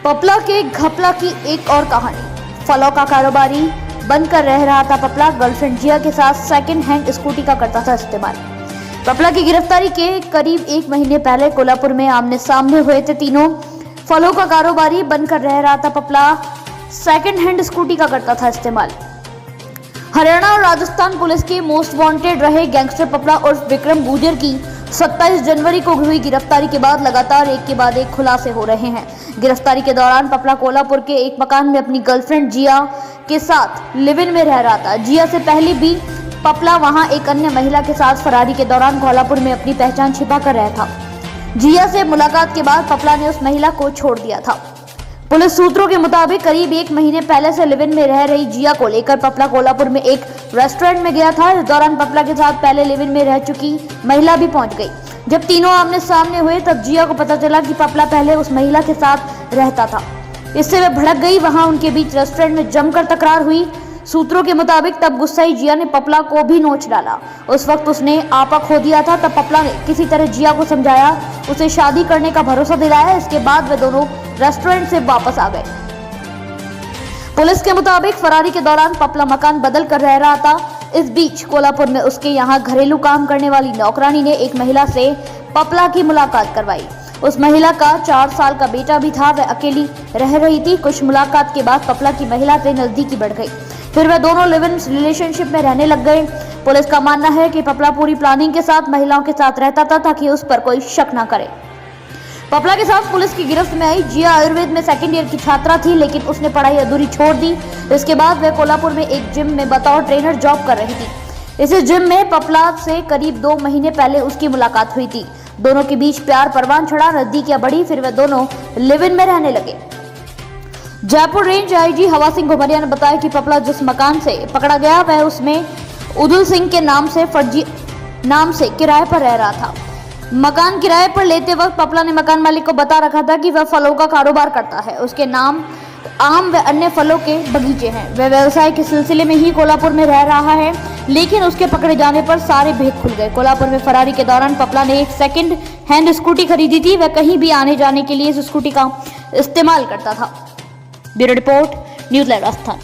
पपला के घपला की एक और कहानी। फलों का कारोबारी बनकर रह रहा था पपला। गर्लफ्रेंड जिया के साथ सेकंड हैंड स्कूटी का करता था इस्तेमाल। पपला की गिरफ्तारी के करीब 1 महीने पहले कोल्हापुर में आमने सामने हुए थे तीनों। फलों का कारोबारी बनकर रह रहा था पपला, सेकंड हैंड स्कूटी का करता था इस्तेमाल। हरियाणा और राजस्थान पुलिस के मोस्ट वांटेड रहे गैंगस्टर पपला उर्फ विक्रम गुर्जर की 27 जनवरी को हुई गिरफ्तारी के बाद लगातार एक के बाद एक खुलासे हो रहे हैं। गिरफ्तारी के दौरान पपला कोल्हापुर के एक मकान में अपनी गर्लफ्रेंड जिया के साथ लिव इन में रह रहा था। जिया से पहले भी पपला वहां एक अन्य महिला के साथ फरारी के दौरान कोल्हापुर में अपनी पहचान छिपा कर रहा था। जिया से मुलाकात के बाद पपला ने उस महिला को छोड़ दिया था। पुलिस सूत्रों के मुताबिक करीब 1 महीने पहले से लिव इन में रह रही जिया को लेकर पपला कोल्हापुर में एक रेस्टोरेंट में गया था। इस दौरान पपला के साथ पहले लिव इन में रह चुकी महिला भी पहुंच गई। जब तीनों आमने सामने हुए तब जिया को पता चला कि पपला पहले उस महिला के साथ रहता था। इससे वह भड़क गई। वहां उनके बीच रेस्टोरेंट में जमकर तकरार हुई। सूत्रों के मुताबिक तब गुस्साई जिया ने पपला को भी नोच डाला। उस वक्त उसने आपा खो दिया था। तब पपला ने किसी तरह जिया को समझाया, उसे शादी करने का भरोसा दिलाया। इसके बाद वे दोनों रेस्टोरेंट से वापस आ गए। पुलिस के मुताबिक फरारी के दौरान पपला मकान बदल कर रह रहा था। इस बीच कोल्हापुर में उसके यहाँ घरेलू काम करने वाली नौकरानी ने एक महिला से पपला की मुलाकात करवाई। उस महिला का 4 साल का बेटा भी था। वह अकेली रह रही थी। कुछ मुलाकात के बाद पपला की महिला से नजदीकी बढ़ गई। फिर वह दोनों लिव इन रिलेशनशिप में रहने लग गए। पुलिस का मानना है कि पपला पूरी प्लानिंग के साथ महिलाओं के साथ रहता था ताकि उस पर कोई शक न करे। पपला के साथ पुलिस की गिरफ्त में आई जिया आयुर्वेद में सेकंड ईयर की छात्रा थी, लेकिन उसने पढ़ाई अधूरी छोड़ दी। इसके बाद वह कोल्हापुर में एक जिम में बतौर ट्रेनर जॉब कर रही थी। इसी जिम में पपला से करीब 2 महीने पहले उसकी मुलाकात हुई थी। दोनों के बीच प्यार परवान चढ़ा, नजदीकियां बढ़ी। फिर वह दोनों लिव इन में रहने लगे। जयपुर रेंज आईजी हवा सिंह घुमरिया ने बताया कि पपला जिस मकान से पकड़ा गया वह उसमें उदुल सिंह के नाम से फर्जी नाम से किराए पर रह रहा था। मकान किराए पर लेते वक्त पपला ने मकान मालिक को बता रखा था कि वह फलों का कारोबार करता है। उसके नाम आम व अन्य फलों के बगीचे हैं। वह व्यवसाय के सिलसिले में ही कोल्हापुर में रह रहा है, लेकिन उसके पकड़े जाने पर सारे भेद खुल गए। कोल्हापुर में फरारी के दौरान पपला ने एक सेकंड हैंड स्कूटी खरीदी थी। वह कहीं भी आने जाने के लिए इस स्कूटी का इस्तेमाल करता था। Bureau report, news live Rajasthan.